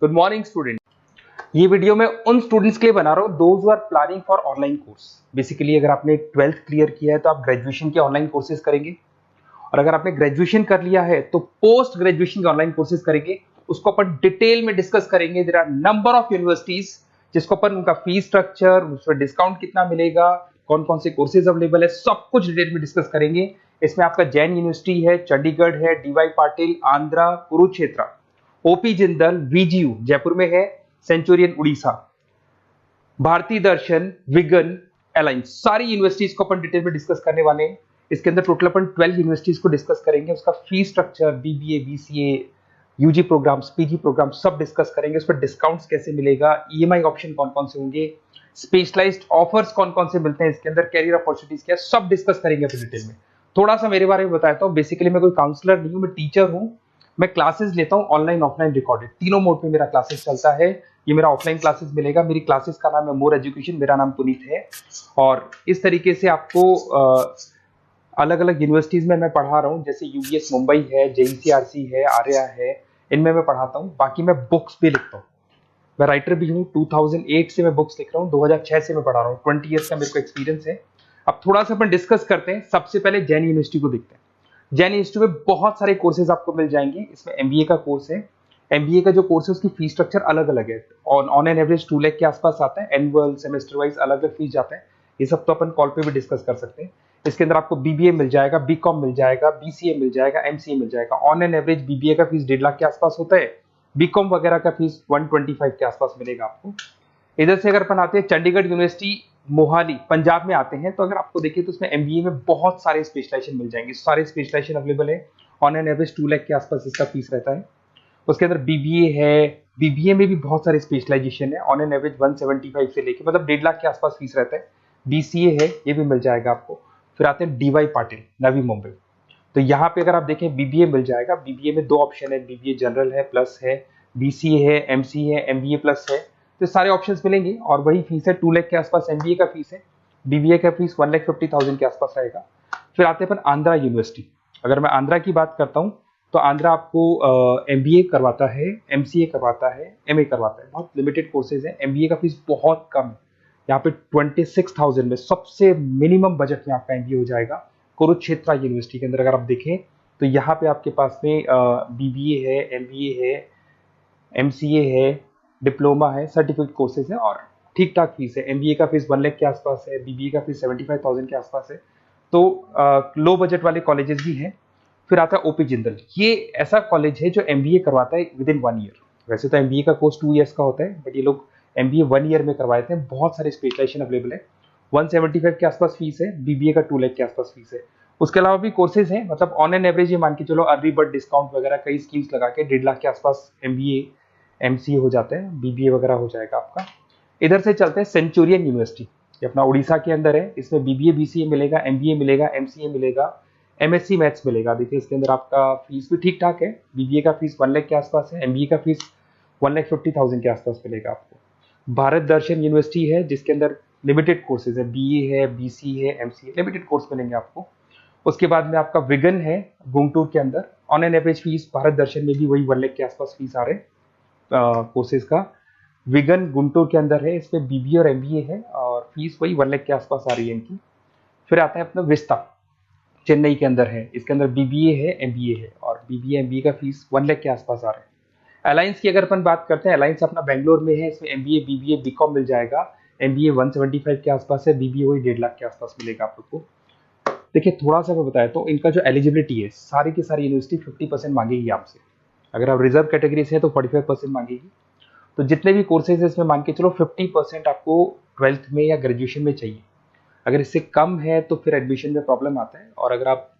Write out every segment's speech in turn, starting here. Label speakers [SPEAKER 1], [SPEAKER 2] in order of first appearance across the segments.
[SPEAKER 1] Good morning student. ये video मैं उन स्टूडेंट्स के लिए बना रहा हूँ those who are planning for online course. Basically अगर आपने 12th क्लियर किया है तो आप ग्रेजुएशन के ऑनलाइन कोर्सेज करेंगे, और अगर आपने ग्रेजुएशन कर लिया है तो पोस्ट ग्रेजुएशन के ऑनलाइन कोर्सेज करेंगे। उसको अपन डिटेल में डिस्कस करेंगे। There are number of universities जिसको अपन उनका फीस स्ट्रक्चर, उसमें डिस्काउंट कितना मिलेगा, कौन कौन से कोर्सेज अवेलेबल है, सब कुछ डिटेल में डिस्कस करेंगे। इसमें आपका जैन यूनिवर्सिटी है, चंडीगढ़ है, डीवाई पाटिल आंध्रा, कुरुक्षेत्र, ओपी जिंदल, वीजीयू जयपुर में है, सेंचुरियन उड़ीसा, भारतीय दर्शन, विगन, अलायंस, सारी यूनिवर्सिटीज को अपन डिटेल में डिस्कस करने वाले हैं। इसके अंदर टोटल अपन 12 यूनिवर्सिटीज को डिस्कस करेंगे। उसका fees structure, BBA, BCA, UG programmes, PG programmes सब डिस्कस करेंगे। उस पर डिस्काउंट्स कैसे मिलेगा, ईएमआई ऑप्शन कौन कौन से होंगे, स्पेशलाइज्ड ऑफर्स कौन कौन से मिलते हैं, इसके अंदर कैरियर अपॉर्चुनिटीज क्या, सब डिस्कस करेंगे अपन डिटेल में। थोड़ा सा मेरे बारे में बताता हूँ। बेसिकली मैं कोई काउंसलर नहीं हूँ, मैं टीचर हूँ। मैं क्लासेस लेता हूँ ऑनलाइन ऑफलाइन रिकॉर्डेड, तीनों मोड में मेरा क्लासेस चलता है। ये मेरा ऑफलाइन क्लासेस मिलेगा। मेरी क्लासेस का नाम है मोर एजुकेशन, मेरा नाम पुनीत है। और इस तरीके से आपको अलग अलग यूनिवर्सिटीज में मैं पढ़ा रहा हूँ, जैसे यूबीएस मुंबई है, जेईसीआरसी है, आर्या है, इनमें मैं पढ़ाता हूँ। बाकी मैं बुक्स भी लिखता हूँ, मैं राइटर भी हूँ। 2008 से मैं बुक्स लिख रहा हूँ, 2006 से मैं पढ़ा रहा हूँ। 20 ईयर्स का मेरे को एक्सपीरियंस है। अब थोड़ा सा अपन डिस्कस करते हैं। सबसे पहले जैन यूनिवर्सिटी को देखते हैं। जैन इंस्टीट्यूट में बहुत सारे कोर्सेज आपको मिल जाएंगे। इसमें एमबीए का कोर्स है। एमबीए का जो कोर्स है उसकी फीस स्ट्रक्चर अलग अलग है। ऑन एन एवरेज 2 लाख के आसपास आता है। एनुअल, सेमेस्टर वाइज अलग अलग फीस जाता है। ये सब तो अपन कॉल पे भी डिस्कस कर सकते हैं। इसके अंदर आपको बीबीए मिल जाएगा, बीकॉम मिल जाएगा, बीसीए मिल जाएगा, एमसीए मिल जाएगा। ऑन एन एवरेज बीबीए का फीस 1.5 लाख के आसपास होता है। बीकॉम वगैरह का फीस 125 के आसपास मिलेगा आपको। इधर से अगर अपन आते हैं चंडीगढ़ यूनिवर्सिटी मोहाली पंजाब में आते हैं, तो अगर आपको देखिए तो उसमें एमबीए में बहुत सारे स्पेशलाइजेशन मिल जाएंगे। सारे स्पेशलाइजेशन अवेलेबल है। ऑन एन एवरेज 2 लाख के आसपास इसका फीस रहता है। उसके अंदर बीबीए है, बीबीए में भी बहुत सारे स्पेशलाइजेशन है। ऑन एन एवरेज 175 से लेके मतलब 1.5 लाख के आसपास फीस रहता है। बीसीए है, ये भी मिल जाएगा आपको। फिर आते हैं डीवाई पाटिल, नवी मुंबई। तो यहाँ पे अगर आप देखें बीबीए मिल जाएगा। बीबीए में 2 ऑप्शन है, बीबीए जनरल है, प्लस है, बीसीए है, एमसीए है, एमबीए प्लस है। तो सारे ऑप्शंस मिलेंगे और वही फीस है 2 लाख के आसपास एमबीए का फीस है। बीबीए का फीस 1,50,000 के आसपास रहेगा। फिर आते हैं अपन आंध्रा यूनिवर्सिटी। अगर मैं आंध्रा की बात करता हूँ तो आंध्रा आपको एमबीए करवाता है, एमसीए करवाता है, एमए करवाता है। बहुत लिमिटेड कोर्सेज है। एमबीए का फीस बहुत कम है। यहाँ पे 26,000 में सबसे मिनिमम बजट में आपका एमबीए हो जाएगा। कुरुक्षेत्र यूनिवर्सिटी के अंदर अगर आप देखें तो यहाँ पे आपके पास में बीबीए है, एमबीए है, एमसीए है, डिप्लोमा है, सर्टिफिकेट कोर्सेज है और ठीक ठाक फीस है। एमबीए का फीस 1 लाख के आसपास है, बीबीए का फीस 75,000 के आसपास है। तो लो बजट वाले कॉलेजेस भी हैं। फिर आता है ओपी जिंदल। ये ऐसा कॉलेज है जो एमबीए करवाता है विद इन 1 ईयर। वैसे तो एमबीए का कोर्स 2 ईयर्स का होता है, बट ये लोग एमबीए 1 ईयर में करवाते हैं। बहुत सारे स्पेशलाइजेशन अवेलेबल है। 175 के आसपास फीस है। बीबीए का 2 लाख के आसपास फीस है। उसके अलावा भी कोर्सेज हैं, मतलब ऑन एन एवरेज ये मान के चलो अर्ली बर्ड डिस्काउंट वगैरह कई स्कीम्स लगा के 1.5 लाख के आसपास एमबीए एमसीए हो जाते हैं, बीबीए वगैरह हो जाएगा आपका। इधर से चलते हैं सेंचुरियन यूनिवर्सिटी, ये अपना उड़ीसा के अंदर है। इसमें बीबीए बीसीए मिलेगा, एमबीए मिलेगा, एमसीए मिलेगा, एमएससी मैथ्स मिलेगा। देखिए इसके अंदर आपका फीस भी ठीक ठाक है। बीबीए का फीस 1 लाख के आसपास है, एमबीए का फीस 1,50,000 के आसपास मिलेगा आपको। भारत दर्शन यूनिवर्सिटी है जिसके अंदर लिमिटेड कोर्सेज है, बीए है, बीसी है, एमसीए, लिमिटेड कोर्स मिलेंगे आपको। उसके बाद में आपका विगन है गुंटूर के अंदर। On an average fees Bharat Darshan में भी वही 1 लाख के आसपास फीस आ रहे हैं कोर्सेज का। विगन गुंटूर के अंदर है, इसमें बीबीए और एमबीए है और फीस वही 1 लाख के आसपास आ रही है इनकी। फिर आता है अपना विस्ता, चेन्नई के अंदर है। इसके अंदर बीबीए है, एमबीए है और बीबीए एमबीए का फीस 1 लाख के आसपास आ रहा है। अलायंस की अगर अपन बात करते हैं, अलायंस अपना बेंगलोर में है। इसमें एमबीए, बीबीए, बीकॉम मिल जाएगा। एमबीए 175 के आसपास है, बीबीए वही 1.5 लाख के आसपास मिलेगा आप लोग को। देखिए थोड़ा सा मैं बताया तो इनका जो एलिजिबिलिटी है, सारी की सारी यूनिवर्सिटी 50% मांगेगी आपसे। अगर आप रिजर्व कैटेगरी से हैं तो 45% मांगेगी। तो जितने भी कोर्सेज है इसमें मान के चलो 50% आपको 12th में या ग्रेजुएशन में चाहिए। अगर इससे कम है तो फिर एडमिशन में प्रॉब्लम आता है, और अगर आप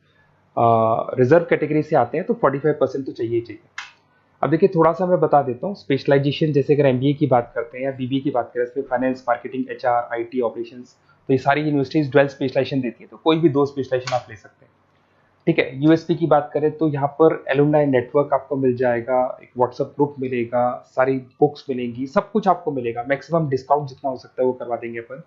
[SPEAKER 1] रिजर्व कैटेगरी से आते हैं तो 45% तो चाहिए ही चाहिए। अब देखिए थोड़ा सा मैं बता देता हूँ स्पेशलाइजेशन। जैसे अगर एमबीए की बात करते हैं या बीबीए की बात करें, इसमें finance, marketing, HR, IT, operations, तो ये सारी यूनिवर्सिटीज 12 स्पेशलाइजेशन देती है। तो कोई भी 2 स्पेशलाइजेशन आप ले सकते हैं, ठीक है। यूएसपी की बात करें तो यहाँ पर एलुमनाई नेटवर्क आपको मिल जाएगा, एक व्हाट्सएप ग्रुप मिलेगा, सारी बुक्स मिलेंगी, सब कुछ आपको मिलेगा। मैक्सिमम डिस्काउंट जितना हो सकता है वो करवा देंगे अपन।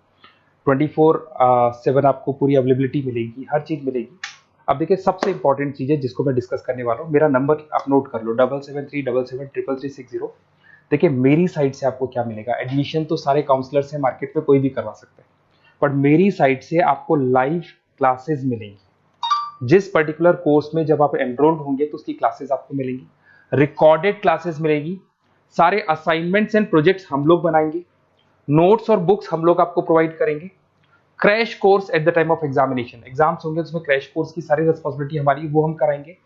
[SPEAKER 1] 24/7 आपको पूरी अवेलेबिलिटी मिलेगी, हर चीज मिलेगी। अब देखिए सबसे इंपॉर्टेंट चीज है जिसको मैं डिस्कस करने वाला हूँ। मेरा नंबर आप नोट कर लो, 7737773360। देखिए मेरी साइड से आपको क्या मिलेगा, एडमिशन तो सारे काउंसलर्स हैं मार्केट में, कोई भी करवा सकता है, बट मेरी साइड से आपको लाइव क्लासेस मिलेंगी। जिस पर्टिकुलर कोर्स में जब आप एनरोल्ड होंगे तो उसकी क्लासेस आपको मिलेंगी, रिकॉर्डेड क्लासेस मिलेगी, सारे असाइनमेंट्स एंड प्रोजेक्ट्स हम लोग बनाएंगे, नोट्स और बुक्स हम लोग आपको प्रोवाइड करेंगे, crash course at the time of examination, exams होंगे उसमें क्रैश कोर्स की सारी रिस्पॉन्सिबिलिटी हमारी, वो हम कराएंगे,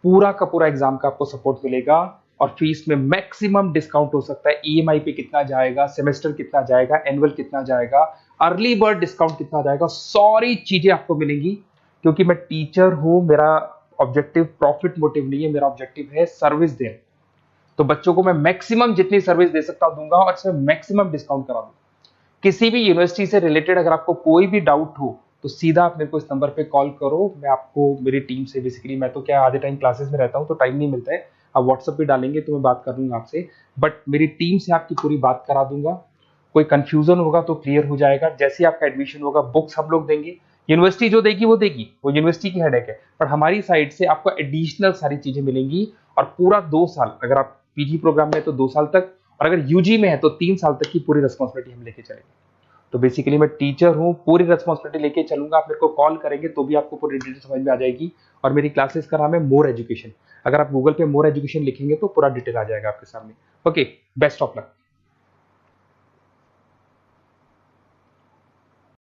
[SPEAKER 1] पूरा का पूरा एग्जाम का आपको सपोर्ट मिलेगा, और फीस में मैक्सिमम डिस्काउंट हो सकता है, ईएमआई पे कितना जाएगा, सेमेस्टर कितना जाएगा, एनुअल कितना जाएगा, अर्ली बर्ड डिस्काउंट कितना जाएगा, सारी चीजें आपको मिलेंगी। क्योंकि मैं टीचर हूं, मेरा ऑब्जेक्टिव प्रॉफिट मोटिव नहीं है, मेरा ऑब्जेक्टिव है सर्विस देना। तो बच्चों को मैं मैक्सिमम जितनी सर्विस दे सकता हूं दूंगा, और इसमें मैक्सिमम डिस्काउंट करा दूंगा। किसी भी यूनिवर्सिटी से रिलेटेड अगर आपको कोई भी डाउट हो तो सीधा आप मेरे को इस नंबर पे कॉल करो, मैं आपको मेरी टीम से, बेसिकली मैं तो क्या आधे टाइम क्लासेस में रहता हूँ तो टाइम नहीं मिलता है, आप व्हाट्सएप पे डालेंगे तो मैं बात कर लूंगा आपसे, बट मेरी टीम से आपकी पूरी बात करा दूंगा। कोई कंफ्यूजन होगा तो क्लियर हो जाएगा, जैसे आपका एडमिशन होगा बुक्स हम लोग देंगे, यूनिवर्सिटी जो देगी वो देगी, वो यूनिवर्सिटी की हेडेक है, पर हमारी साइड से आपको एडिशनल सारी चीजें मिलेंगी। और पूरा 2 साल, अगर आप पीजी प्रोग्राम में तो 2 साल तक, और अगर यूजी में है तो 3 साल तक की पूरी रिस्पॉन्सिबिलिटी हम लेके चलेंगे। तो बेसिकली मैं टीचर हूँ, पूरी रिस्पॉन्सिबिलिटी लेके चलूंगा, आप मेरे को कॉल करेंगे तो भी आपको पूरी डिटेल समझ में आ जाएगी। और मेरी क्लासेस का नाम है मोर एजुकेशन, अगर आप गूगल पे मोर एजुकेशन लिखेंगे तो पूरा डिटेल आ जाएगा आपके सामने। Okay, best of luck.